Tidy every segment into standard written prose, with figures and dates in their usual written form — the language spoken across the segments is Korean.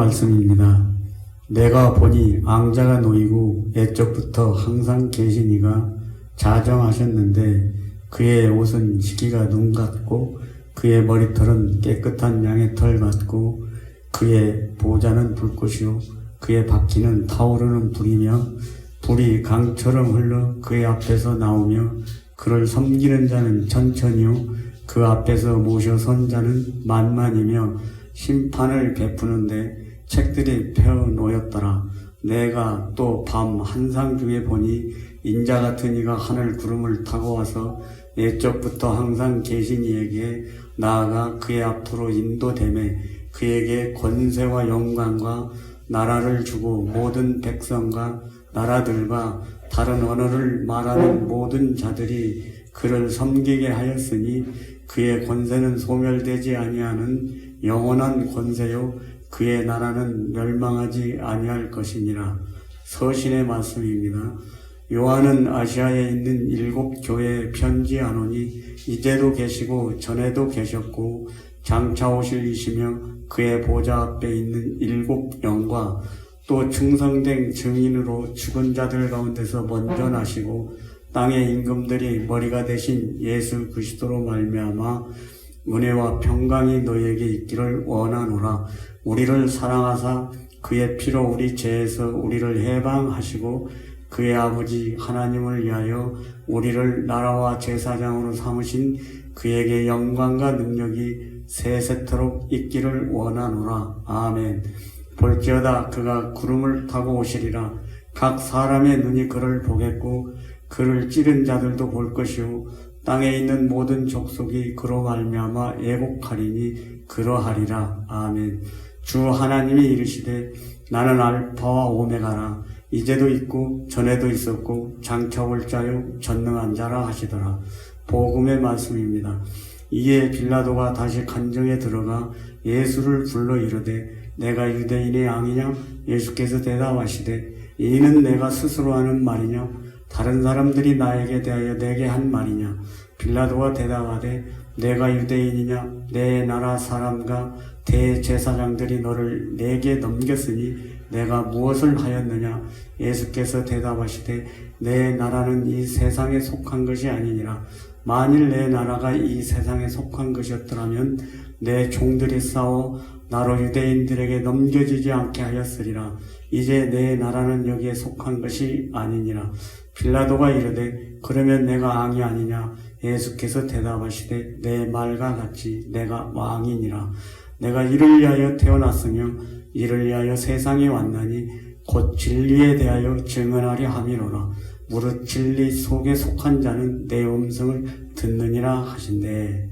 말씀입니다. 내가 보니 앙자가 놓이고 옛적부터 항상 계시니가 자정하셨는데 그의 옷은 시기가 눈 같고 그의 머리털은 깨끗한 양의 털 같고 그의 보좌는 불꽃이요 그의 바퀴는 타오르는 불이며 불이 강처럼 흘러 그의 앞에서 나오며 그를 섬기는 자는 천천히요 그 앞에서 모셔 선 자는 만만이며 심판을 베푸는데 책들이 펴 놓였더라. 내가 또 밤 한상 중에 보니 인자 같은 이가 하늘 구름을 타고 와서 옛적부터 항상 계신 이에게 나아가 그의 앞으로 인도되매 그에게 권세와 영광과 나라를 주고 모든 백성과 나라들과 다른 언어를 말하는 모든 자들이 그를 섬기게 하였으니 그의 권세는 소멸되지 아니하는 영원한 권세요 그의 나라는 멸망하지 아니할 것이니라. 서신의 말씀입니다. 요한은 아시아에 있는 7 교회에 편지하노니 이제도 계시고 전에도 계셨고 장차 오실 이시며 그의 보좌 앞에 있는 7 영과 또 충성된 증인으로 죽은 자들 가운데서 먼저 나시고 땅의 임금들이 머리가 되신 예수 그리스도로 말미암아 은혜와 평강이 너희에게 있기를 원하노라. 우리를 사랑하사 그의 피로 우리 죄에서 우리를 해방하시고 그의 아버지 하나님을 위하여 우리를 나라와 제사장으로 삼으신 그에게 영광과 능력이 세세토록 있기를 원하노라. 아멘. 볼지어다 그가 구름을 타고 오시리라. 각 사람의 눈이 그를 보겠고 그를 찌른 자들도 볼 것이요 땅에 있는 모든 족속이 그로 말미암아 애곡하리니 그러하리라. 아멘. 주 하나님이 이르시되 나는 알파와 오메가라. 이제도 있고 전에도 있었고 장차 올 자요 전능한 자라 하시더라. 복음의 말씀입니다. 이에 빌라도가 다시 간정에 들어가 예수를 불러 이르되 내가 유대인의 왕이냐? 예수께서 대답하시되 이는 내가 스스로 하는 말이냐? 다른 사람들이 나에게 대하여 내게 한 말이냐? 빌라도가 대답하되 내가 유대인이냐? 내 나라 사람과 대제사장들이 너를 내게 넘겼으니 내가 무엇을 하였느냐? 예수께서 대답하시되 내 나라는 이 세상에 속한 것이 아니니라. 만일 내 나라가 이 세상에 속한 것이었더라면 내 종들이 싸워 나로 유대인들에게 넘겨지지 않게 하였으리라. 이제 내 나라는 여기에 속한 것이 아니니라. 빌라도가 이르되 그러면 내가 왕이 아니냐? 예수께서 대답하시되 내 말과 같이 내가 왕이니라. 내가 이를 위하여 태어났으며 이를 위하여 세상에 왔나니 곧 진리에 대하여 증언하려 함이로라. 무릇 진리 속에 속한 자는 내 음성을 듣느니라 하신대.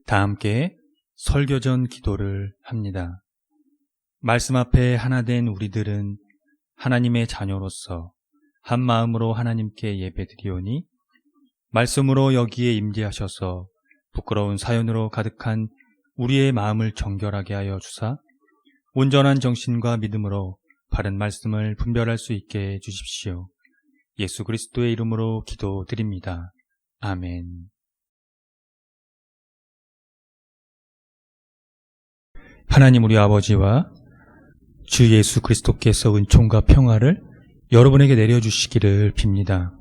다 함께 설교전 기도를 합니다. 말씀 앞에 하나 된 우리들은 하나님의 자녀로서 한 마음으로 하나님께 예배드리오니 말씀으로 여기에 임재하셔서 부끄러운 사연으로 가득한 우리의 마음을 정결하게 하여 주사 온전한 정신과 믿음으로 바른 말씀을 분별할 수 있게 해주십시오. 예수 그리스도의 이름으로 기도드립니다. 아멘. 하나님 우리 아버지와 주 예수 그리스도께서 은총과 평화를 여러분에게 내려주시기를 빕니다.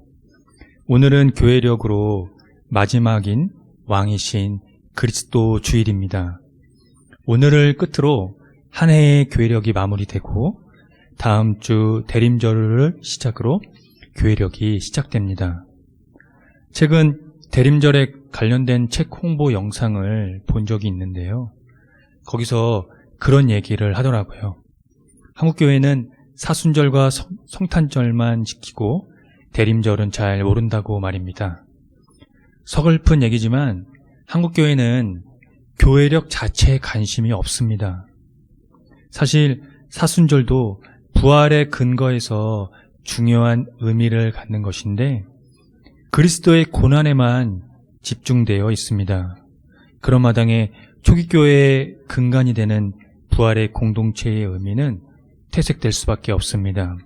오늘은 교회력으로 마지막인 왕이신 그리스도 주일입니다. 오늘을 끝으로 한 해의 교회력이 마무리되고 다음 주 대림절을 시작으로 교회력이 시작됩니다. 최근 대림절에 관련된 책 홍보 영상을 본 적이 있는데요. 거기서 그런 얘기를 하더라고요. 한국교회는 사순절과 성탄절만 지키고 대림절은 잘 모른다고 말입니다. 서글픈 얘기지만 한국교회는 교회력 자체에 관심이 없습니다. 사실 사순절도 부활의 근거에서 중요한 의미를 갖는 것인데 그리스도의 고난에만 집중되어 있습니다. 그런 마당에 초기교회의 근간이 되는 부활의 공동체의 의미는 퇴색될 수밖에 없습니다.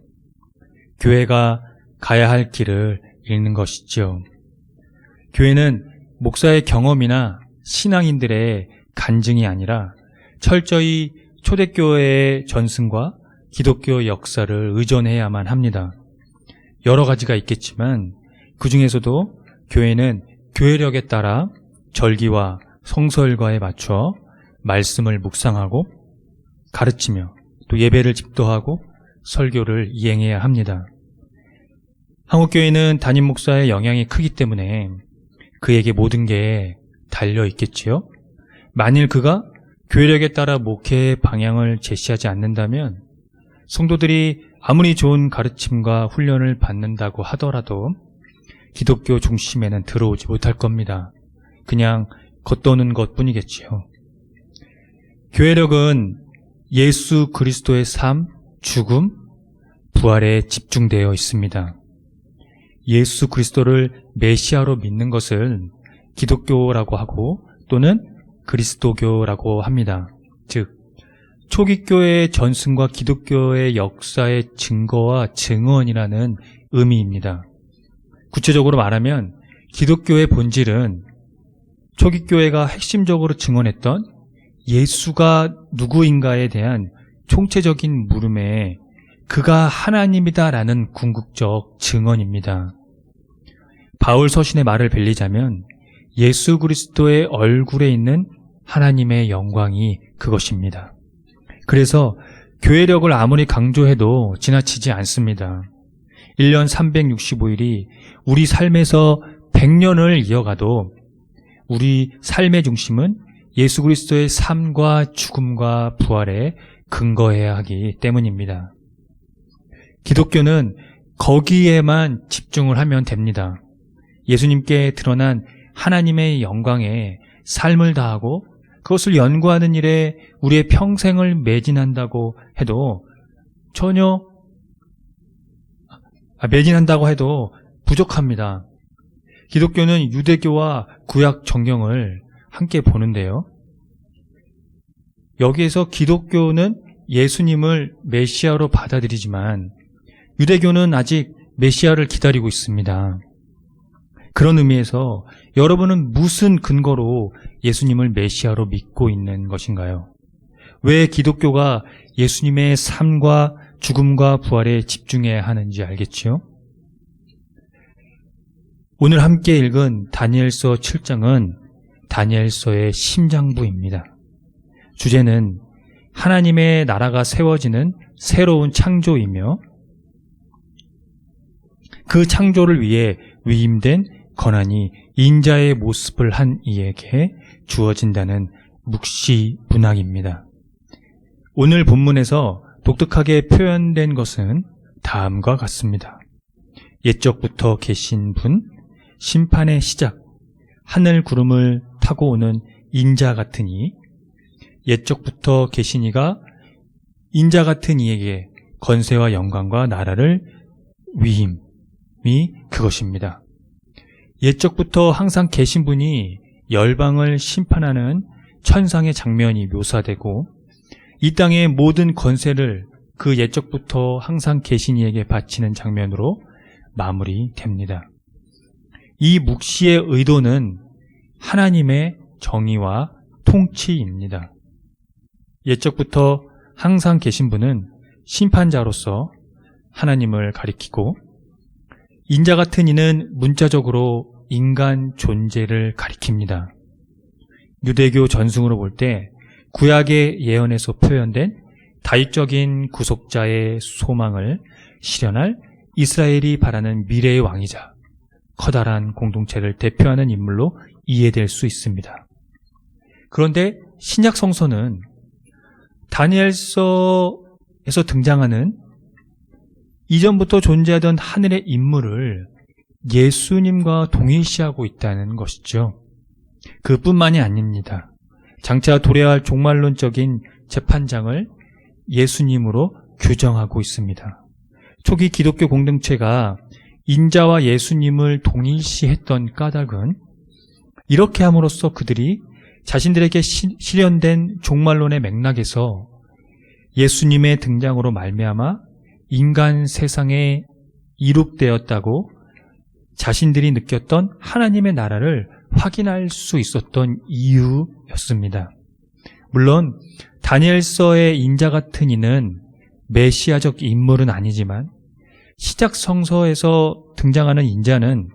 교회가 가야 할 길을 잃는 것이죠. 교회는 목사의 경험이나 신앙인들의 간증이 아니라 철저히 초대교회의 전승과 기독교 역사를 의존해야만 합니다. 여러 가지가 있겠지만 그 중에서도 교회는 교회력에 따라 절기와 성서일과에 맞춰 말씀을 묵상하고 가르치며 또 예배를 집도하고 설교를 이행해야 합니다. 한국교회는 담임 목사의 영향이 크기 때문에 그에게 모든 게 달려 있겠지요. 만일 그가 교회력에 따라 목회의 방향을 제시하지 않는다면 성도들이 아무리 좋은 가르침과 훈련을 받는다고 하더라도 기독교 중심에는 들어오지 못할 겁니다. 그냥 겉도는 것뿐이겠지요. 교회력은 예수 그리스도의 삶, 죽음, 부활에 집중되어 있습니다. 예수 그리스도를 메시아로 믿는 것을 기독교라고 하고 또는 그리스도교라고 합니다. 즉, 초기 교회의 전승과 기독교의 역사의 증거와 증언이라는 의미입니다. 구체적으로 말하면 기독교의 본질은 초기 교회가 핵심적으로 증언했던 예수가 누구인가에 대한 총체적인 물음에 그가 하나님이다라는 궁극적 증언입니다. 바울 서신의 말을 빌리자면 예수 그리스도의 얼굴에 있는 하나님의 영광이 그것입니다. 그래서 교회력을 아무리 강조해도 지나치지 않습니다. 1년 365일이 우리 삶에서 100년을 이어가도 우리 삶의 중심은 예수 그리스도의 삶과 죽음과 부활에 근거해야 하기 때문입니다. 기독교는 거기에만 집중을 하면 됩니다. 예수님께 드러난 하나님의 영광에 삶을 다하고 그것을 연구하는 일에 우리의 평생을 매진한다고 해도 매진한다고 해도 부족합니다. 기독교는 유대교와 구약 성경을 함께 보는데요. 여기에서 기독교는 예수님을 메시아로 받아들이지만 유대교는 아직 메시아를 기다리고 있습니다. 그런 의미에서 여러분은 무슨 근거로 예수님을 메시아로 믿고 있는 것인가요? 왜 기독교가 예수님의 삶과 죽음과 부활에 집중해야 하는지 알겠지요? 오늘 함께 읽은 다니엘서 7장은 다니엘서의 심장부입니다. 주제는 하나님의 나라가 세워지는 새로운 창조이며 그 창조를 위해 위임된 권한이 인자의 모습을 한 이에게 주어진다는 묵시 문학입니다. 오늘 본문에서 독특하게 표현된 것은 다음과 같습니다. 옛적부터 계신 분, 심판의 시작, 하늘 구름을 타고 오는 인자 같은 이, 옛적부터 계신 이가 인자 같은 이에게 권세와 영광과 나라를 위임이 그것입니다. 옛적부터 항상 계신 분이 열방을 심판하는 천상의 장면이 묘사되고 이 땅의 모든 권세를 그 옛적부터 항상 계신 이에게 바치는 장면으로 마무리됩니다. 이 묵시의 의도는 하나님의 정의와 통치입니다. 옛적부터 항상 계신 분은 심판자로서 하나님을 가리키고 인자 같은 이는 문자적으로 인간 존재를 가리킵니다. 유대교 전승으로 볼 때 구약의 예언에서 표현된 다윗적인 구속자의 소망을 실현할 이스라엘이 바라는 미래의 왕이자 커다란 공동체를 대표하는 인물로 이해될 수 있습니다. 그런데 신약 성서는 다니엘서에서 등장하는 이전부터 존재하던 하늘의 인물을 예수님과 동일시하고 있다는 것이죠. 그뿐만이 아닙니다. 장차 도래할 종말론적인 재판장을 예수님으로 규정하고 있습니다. 초기 기독교 공동체가 인자와 예수님을 동일시했던 까닭은 이렇게 함으로써 그들이 자신들에게 실현된 종말론의 맥락에서 예수님의 등장으로 말미암아 인간 세상에 이룩되었다고 자신들이 느꼈던 하나님의 나라를 확인할 수 있었던 이유였습니다. 물론 다니엘서의 인자 같은 이는 메시아적 인물은 아니지만 시작 성서에서 등장하는 인자는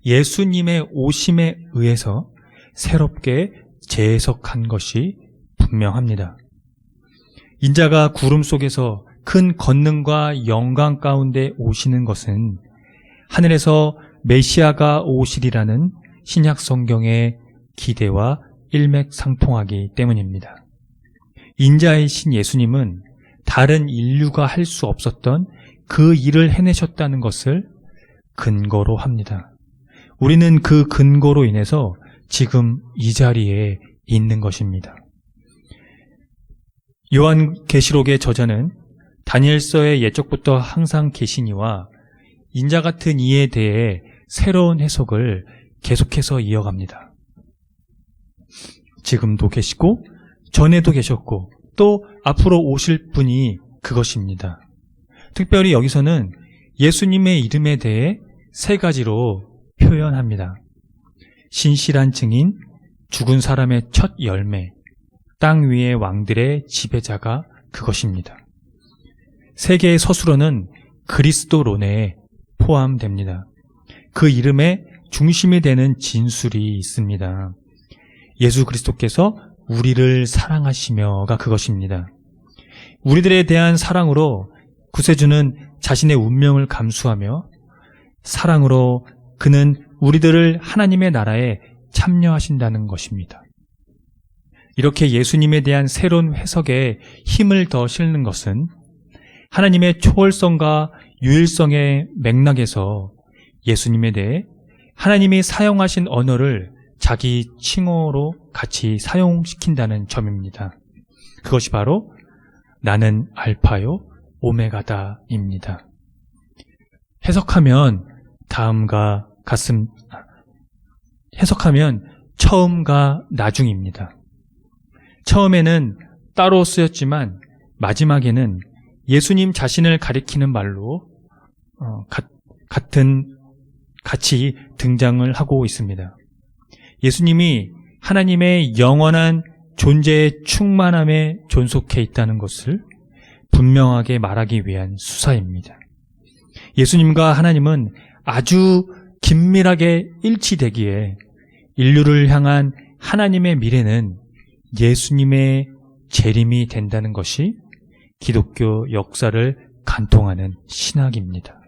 예수님의 오심에 의해서 새롭게 재해석한 것이 분명합니다. 인자가 구름 속에서 큰 권능과 영광 가운데 오시는 것은 하늘에서 메시아가 오시리라는 신약 성경의 기대와 일맥상통하기 때문입니다. 인자이신 예수님은 다른 인류가 할 수 없었던 그 일을 해내셨다는 것을 근거로 합니다. 우리는 그 근거로 인해서 지금 이 자리에 있는 것입니다. 요한계시록의 저자는 다니엘서의 옛적부터 항상 계시니와 인자 같은 이에 대해 새로운 해석을 계속해서 이어갑니다. 지금도 계시고 전에도 계셨고 또 앞으로 오실 분이 그것입니다. 특별히 여기서는 예수님의 이름에 대해 세 가지로 표현합니다. 신실한 증인, 죽은 사람의 첫 열매, 땅 위의 왕들의 지배자가 그것입니다. 세 개의 서술어는 그리스도론에 포함됩니다. 그 이름에 중심이 되는 진술이 있습니다. 예수 그리스도께서 우리를 사랑하시며가 그것입니다. 우리들에 대한 사랑으로 구세주는 자신의 운명을 감수하며 사랑으로 그는 우리들을 하나님의 나라에 참여하신다는 것입니다. 이렇게 예수님에 대한 새로운 해석에 힘을 더 실는 것은 하나님의 초월성과 유일성의 맥락에서 예수님에 대해 하나님이 사용하신 언어를 자기 칭호로 같이 사용시킨다는 점입니다. 그것이 바로 나는 알파요 오메가다입니다. 해석하면 처음과 나중입니다. 처음에는 따로 쓰였지만 마지막에는 예수님 자신을 가리키는 말로 같이 등장을 하고 있습니다. 예수님이 하나님의 영원한 존재의 충만함에 존속해 있다는 것을 분명하게 말하기 위한 수사입니다. 예수님과 하나님은 아주 긴밀하게 일치되기에 인류를 향한 하나님의 미래는 예수님의 재림이 된다는 것이 기독교 역사를 관통하는 신학입니다.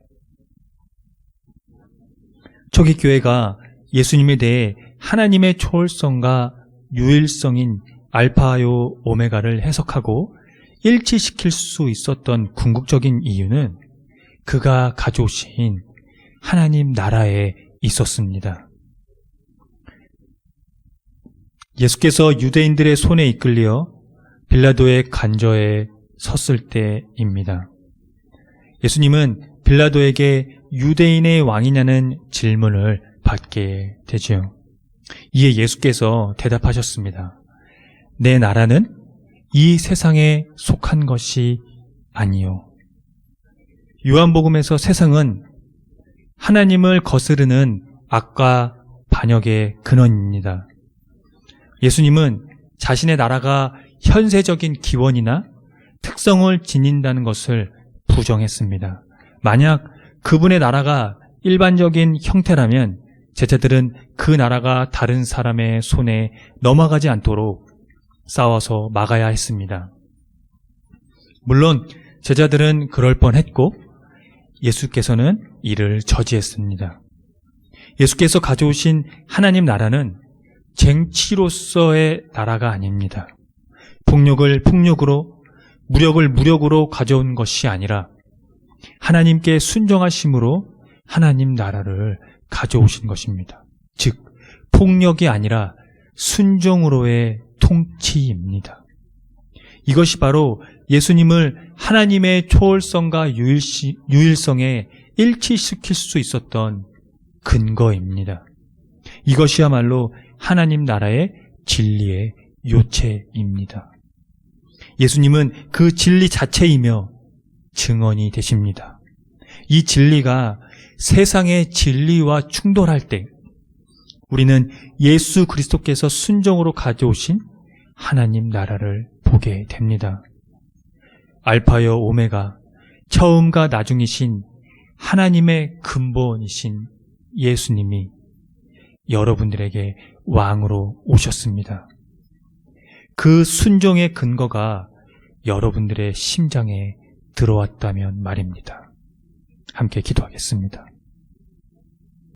초기 교회가 예수님에 대해 하나님의 초월성과 유일성인 알파요 오메가를 해석하고 일치시킬 수 있었던 궁극적인 이유는 그가 가져오신 하나님 나라에 있었습니다. 예수께서 유대인들의 손에 이끌려 빌라도의 관저에 섰을 때입니다. 예수님은 빌라도에게 유대인의 왕이냐는 질문을 받게 되죠. 이에 예수께서 대답하셨습니다. 내 나라는 이 세상에 속한 것이 아니요. 요한복음에서 세상은 하나님을 거스르는 악과 반역의 근원입니다. 예수님은 자신의 나라가 현세적인 기원이나 특성을 지닌다는 것을 부정했습니다. 만약 그분의 나라가 일반적인 형태라면 제자들은 그 나라가 다른 사람의 손에 넘어가지 않도록 싸워서 막아야 했습니다. 물론 제자들은 그럴 뻔했고 예수께서는 이를 저지했습니다. 예수께서 가져오신 하나님 나라는 쟁취로서의 나라가 아닙니다. 폭력을 폭력으로, 무력을 무력으로 가져온 것이 아니라 하나님께 순종하심으로 하나님 나라를 가져오신 것입니다. 즉, 폭력이 아니라 순종으로의 통치입니다. 이것이 바로 예수님을 하나님의 초월성과 유일성에 일치시킬 수 있었던 근거입니다. 이것이야말로 하나님 나라의 진리의 요체입니다. 예수님은 그 진리 자체이며 증언이 되십니다. 이 진리가 세상의 진리와 충돌할 때 우리는 예수 그리스도께서 순종으로 가져오신 하나님 나라를 보게 됩니다. 알파여 오메가, 처음과 나중이신 하나님의 근본이신 예수님이 여러분들에게 왕으로 오셨습니다. 그 순종의 근거가 여러분들의 심장에 들어왔다면 말입니다. 함께 기도하겠습니다.